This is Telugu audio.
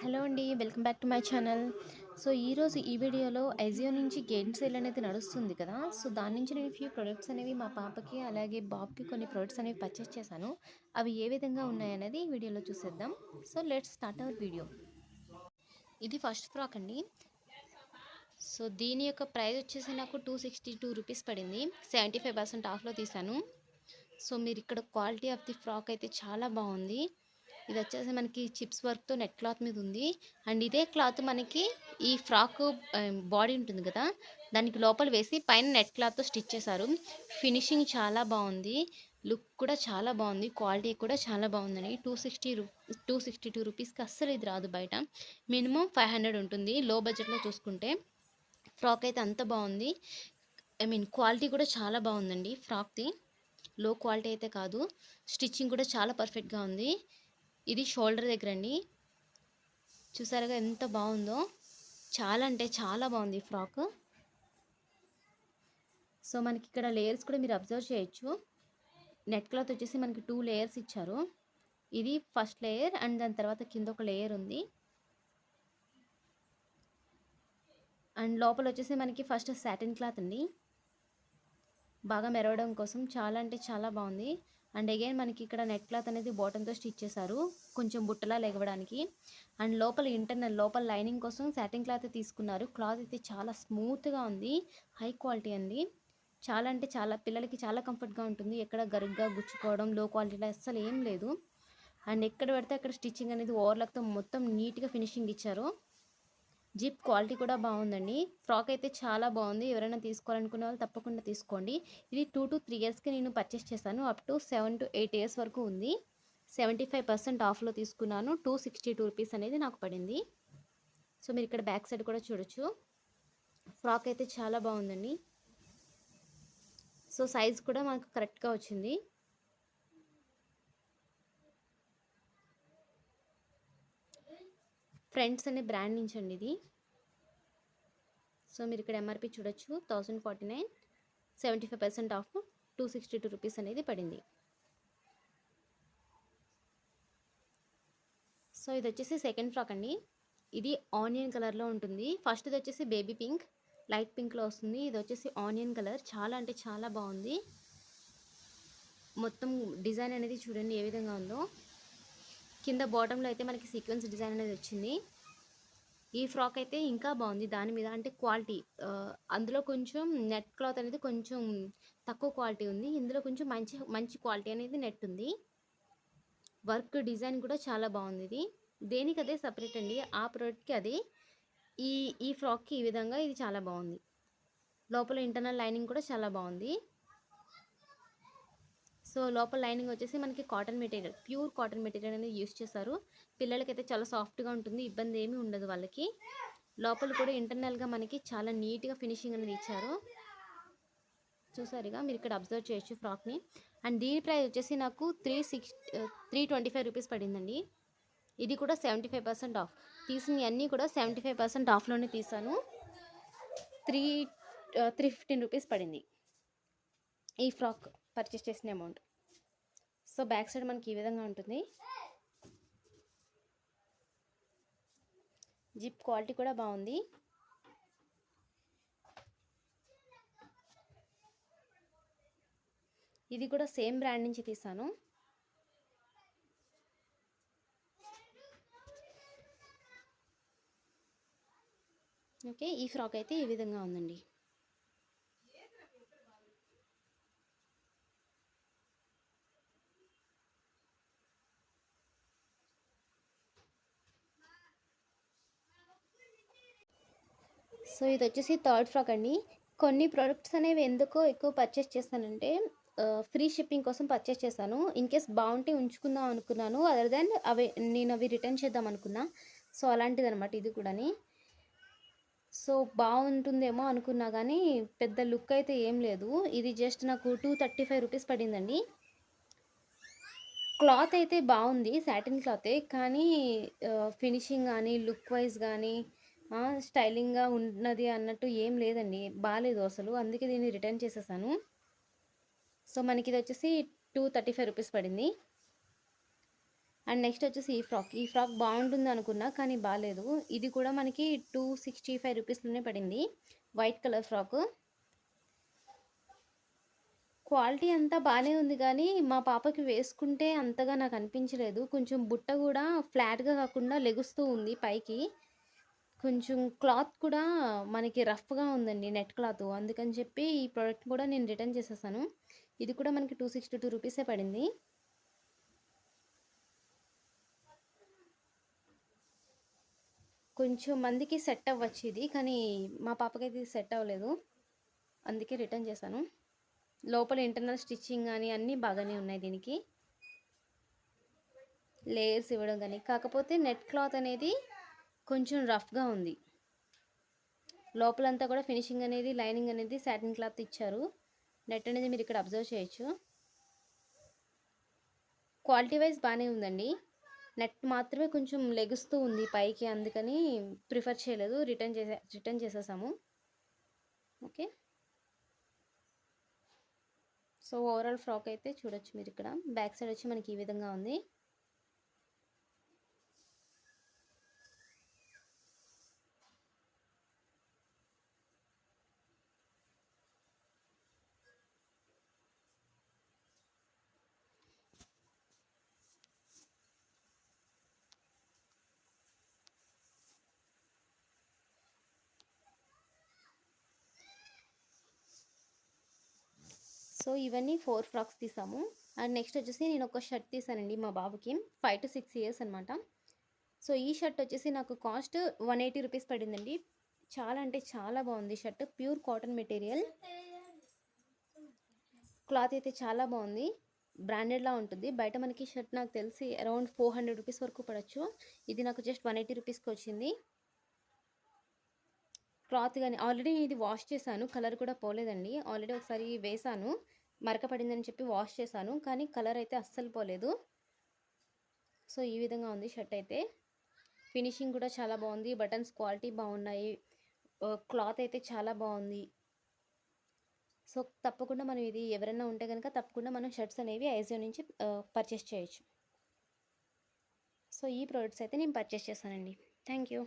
హలో అండి. Welcome back to my channel. So, ఈరోజు ఈ వీడియోలో అజియో నుంచి గేట్ సేల్ అనేది నడుస్తుంది కదా! సో, దాని నుంచి నేను ఫ్యూ ప్రొడక్ట్స్ అనేవి మా పాపకి, అలాగే బాబుకి కొన్ని ప్రొడక్ట్స్ అనేవి పర్చేస్ చేశాను. అవి ఏ విధంగా ఉన్నాయనేది ఈ వీడియోలో చూసేద్దాం. So, let's start our video. ఇది ఫస్ట్ ఫ్రాక్ అండి. సో, దీని యొక్క ప్రైస్ వచ్చేసి నాకు 262 రూపీస్ పడింది. 75% ఆఫ్‌లో తీశాను. సో, మీరు ఇక్కడ క్వాలిటీ ఆఫ్ ది ఫ్రాక్ అయితే చాలా బాగుంది. ఇది వచ్చేసి మనకి చిప్స్ వర్క్‌తో నెట్ క్లాత్ మీద ఉంది. అండ్ ఇదే క్లాత్ మనకి ఈ ఫ్రాక్ బాడీ ఉంటుంది కదా! దానికి లోపల వేసి పైన నెట్ క్లాత్‌తో స్టిచ్ చేశారు. ఫినిషింగ్ చాలా బాగుంది. లుక్ కూడా చాలా బాగుంది. క్వాలిటీ కూడా చాలా బాగుందండి. 262 రూపీస్‌కి అస్సలు ఇది రాదు బయట. మినిమమ్ 500 ఉంటుంది లో బడ్జెట్‌లో చూసుకుంటే. ఫ్రాక్ అయితే అంత బాగుంది. క్వాలిటీ కూడా చాలా బాగుందండి ఫ్రాక్‌ది. లో క్వాలిటీ అయితే కాదు. స్టిచ్చింగ్ కూడా చాలా పర్ఫెక్ట్‌గా ఉంది. ఇది షోల్డర్ దగ్గర అండి. చూసారుగా ఎంత బాగుందో. చాలా అంటే చాలా బాగుంది ఈ ఫ్రాక్. సో, మనకి ఇక్కడ లేయర్స్ కూడా మీరు అబ్జర్వ్ చేయొచ్చు. నెట్ క్లాత్ వచ్చేసి మనకి 2 లేయర్స్ ఇచ్చారు. ఇది ఫస్ట్ లేయర్ అండ్ దాని తర్వాత కింద ఒక లేయర్ ఉంది. అండ్ లోపల వచ్చేసి మనకి ఫస్ట్ సాటిన్ క్లాత్ అండి. బాగా మెరవడం కోసం చాలా అంటే చాలా బాగుంది. అండ్ అగైన్ మనకి ఇక్కడ నెట్ క్లాత్ అనేది బాటంతో స్టిచ్ చేశారు, కొంచెం బుట్టలా లెగవడానికి. అండ్ లోపల ఇంటర్నల్ లోపల లైనింగ్ కోసం సాటిన్ క్లాత్ తీసుకున్నారు. క్లాత్ అయితే చాలా స్మూత్గా ఉంది, హై క్వాలిటీ అండి. చాలా అంటే చాలా పిల్లలకి చాలా కంఫర్ట్గా ఉంటుంది. ఎక్కడ గరుగ్గా గుచ్చుకోవడం లో క్వాలిటీలో అస్సలు ఏం లేదు. అండ్ ఎక్కడ పెడితే అక్కడ స్టిచ్చింగ్ అనేది ఓవర్లాక్తో మొత్తం నీట్గా ఫినిషింగ్ ఇచ్చారు. జిప్ క్వాలిటీ కూడా బాగుందండి. ఫ్రాక్ అయితే చాలా బాగుంది. ఎవరైనా తీసుకోవాలనుకునే వాళ్ళు తప్పకుండా తీసుకోండి. ఇది 2 to 3 ఇయర్స్కి నేను పర్చేస్ చేశాను. అప్ టు 7 to 8 ఇయర్స్ వరకు ఉంది. 75% ఆఫ్లో తీసుకున్నాను. 262 రూపీస్ అనేది నాకు పడింది. సో, మీరు ఇక్కడ బ్యాక్ సైడ్ కూడా చూడొచ్చు. ఫ్రాక్ అయితే చాలా బాగుందండి. సో, సైజ్ కూడా మనకు కరెక్ట్గా వచ్చింది. ఫ్రెండ్స్ అనే బ్రాండ్ నుంచి అండి ఇది. సో, మీరు ఇక్కడ ఎంఆర్పి చూడొచ్చు 1049, 75% ఆఫ్ 262 రూపీస్ అనేది పడింది. సో, ఇది వచ్చేసి సెకండ్ ఫ్రాక్ అండి. ఇది ఆనియన్ కలర్లో ఉంటుంది. ఫస్ట్ది వచ్చేసి బేబీ పింక్, లైట్ పింక్లో వస్తుంది. ఇది వచ్చేసి ఆనియన్ కలర్. చాలా అంటే చాలా బాగుంది. మొత్తం డిజైన్ అనేది చూడండి ఏ విధంగా ఉందో. కింద బాటంలో అయితే మనకి సీక్వెన్స్ డిజైన్ అనేది వచ్చింది. ఈ ఫ్రాక్ అయితే ఇంకా బాగుంది దాని మీద, అంటే క్వాలిటీ అందులో కొంచెం నెట్ క్లాత్ అనేది కొంచెం తక్కువ క్వాలిటీ ఉంది. ఇందులో కొంచెం మంచి మంచి క్వాలిటీ అనేది నెట్ ఉంది. వర్క్ డిజైన్ కూడా చాలా బాగుంది. ఇది దేనికి అదే సపరేట్ అండి, ఆ ప్రోడక్ట్కి అదే. ఈ ఈ ఫ్రాక్కి ఈ విధంగా ఇది చాలా బాగుంది. లోపల ఇంటర్నల్ లైనింగ్ కూడా చాలా బాగుంది. సో, లోపల లైనింగ్ వచ్చేసి మనకి cotton material, pure cotton material అనేది యూస్ చేశారు. పిల్లలకైతే చాలా సాఫ్ట్గా ఉంటుంది, ఇబ్బంది ఏమీ ఉండదు వాళ్ళకి. లోపల కూడా ఇంటర్నల్గా మనకి చాలా నీట్గా ఫినిషింగ్ అనేది ఇచ్చారు. చూసారుగా మీరు ఇక్కడ అబ్జర్వ్ చేయొచ్చు ఫ్రాక్ని. అండ్ దీని ప్రైస్ వచ్చేసి నాకు 325 రూపీస్ పడిందండి. ఇది కూడా 75% ఆఫ్. తీసినవి అన్నీ కూడా 75% ఆఫ్లోనే తీసాను. 315 రూపీస్ పడింది ఈ ఫ్రాక్ పర్చేస్ చేసిన అమౌంట్. సో, బ్యాక్ సైడ్ మనకి ఈ విధంగా ఉంటుంది. జిప్ క్వాలిటీ కూడా బాగుంది. ఇది కూడా సేమ్ బ్రాండ్ నుంచి తీసాను. ఓకే, ఈ ఫ్రాక్ అయితే ఈ విధంగా ఉందండి. సో, ఇది వచ్చేసి థర్డ్ ఫ్రాక్ అండి. కొన్ని ప్రోడక్ట్స్ అనేవి ఎందుకో ఎక్కువ పర్చేస్ చేస్తానంటే ఫ్రీ షిప్పింగ్ కోసం పర్చేస్ చేశాను. ఇన్ కేస్ బాగుంటే ఉంచుకుందాం అనుకున్నాను, అదర్ దెన్ నేను అవి రిటర్న్ చేద్దాం అనుకున్నా. సో, అలాంటిదనమాట ఇది కూడాని. సో, బాగుంటుందేమో అనుకున్నా కానీ పెద్ద లుక్ అయితే ఏం లేదు. ఇది జస్ట్ నాకు 235 రూపీస్ పడిందండి. క్లాత్ అయితే బాగుంది, సాటిన్ క్లాతే. కానీ ఫినిషింగ్ కానీ లుక్ వైజ్ కానీ స్టైలింగ్గా ఉన్నది అన్నట్టు ఏం లేదండి, బాగాలేదు అసలు. అందుకే దీన్ని రిటర్న్ చేసేసాను. సో, మనకి ఇది వచ్చేసి 235 రూపీస్ పడింది. అండ్ నెక్స్ట్ వచ్చేసి ఈ ఫ్రాక్ బాగుంటుంది అనుకున్నా కానీ బాగాలేదు. ఇది కూడా మనకి 265 రూపీస్లోనే పడింది. White colour frock. క్వాలిటీ అంతా బాగానే ఉంది కానీ మా పాపకి వేసుకుంటే అంతగా నాకు అనిపించలేదు. కొంచెం బుట్ట కూడా ఫ్లాట్గా కాకుండా లెగుస్తూ ఉంది పైకి. కొంచెం క్లాత్ కూడా మనకి రఫ్గా ఉందండి, నెట్ క్లాత్. అందుకని చెప్పి ఈ ప్రోడక్ట్ కూడా నేను రిటర్న్ చేసేసాను. ఇది కూడా మనకి 262 రూపీసే పడింది. కొంచెం మందికి సెట్ అవ్వచ్చు ఇది, కానీ మా పాపకైతే ఇది సెట్ అవ్వలేదు, అందుకే రిటర్న్ చేశాను. లోపల ఇంటర్నల్ స్టిచ్చింగ్ కానీ అన్నీ బాగానే ఉన్నాయి దీనికి, లేయర్స్ ఇవ్వడం కానీ. కాకపోతే నెట్ క్లాత్ అనేది కొంచెం రఫ్గా ఉంది. లోపలంతా కూడా ఫినిషింగ్ అనేది, లైనింగ్ అనేది సాటిన్ క్లాత్ ఇచ్చారు. నెట్ అనేది మీరు ఇక్కడ అబ్జర్వ్ చేయొచ్చు. క్వాలిటీ వైజ్ బాగానే ఉందండి. నెట్ మాత్రమే కొంచెం లెగుస్తూ ఉంది పైకి, అందుకని ప్రిఫర్ చేయలేదు, రిటర్న్ చేసేసాము. ఓకే. సో ఓవరాల్ ఫ్రాక్ అయితే చూడొచ్చు మీరు ఇక్కడ. బ్యాక్ సైడ్ వచ్చి మనకి ఈ విధంగా ఉంది. సో ఇవన్నీ 4 ఫ్రాక్స్ తీసాము. అండ్ నెక్స్ట్ వచ్చేసి నేను ఒక షర్ట్ తీసానండి మా బాబుకి, 5 to 6 ఇయర్స్ అనమాట. సో ఈ షర్ట్ వచ్చేసి నాకు కాస్ట్ 180 రూపీస్ పడిందండి. చాలా అంటే చాలా బాగుంది shirt. Pure cotton material, cloth అయితే చాలా బాగుంది, బ్రాండెడ్లా ఉంటుంది. బయట మనకి షర్ట్ నాకు తెలిసి అరౌండ్ 400 రూపీస్ వరకు పడవచ్చు. ఇది నాకు జస్ట్ 180 రూపీస్కి వచ్చింది. క్లాత్ కానీ ఆల్రెడీ ఇది వాష్ చేశాను, కలర్ కూడా పోలేదండి. ఆల్రెడీ ఒకసారి వేసాను, మరక పడిందని చెప్పి వాష్ చేశాను, కానీ కలర్ అయితే అస్సలు పోలేదు. సో ఈ విధంగా ఉంది షర్ట్ అయితే. ఫినిషింగ్ కూడా చాలా బాగుంది, బటన్స్ క్వాలిటీ బాగున్నాయి, క్లాత్ అయితే చాలా బాగుంది. సో తప్పకుండా మనం ఇది ఎవరైనా ఉంటే కనుక తప్పకుండా మనం షర్ట్స్ అనేవి ఐజియో నుంచి పర్చేస్ చేయొచ్చు. సో ఈ ప్రోడక్ట్స్ అయితే నేను పర్చేస్ చేశానండి. Thank you.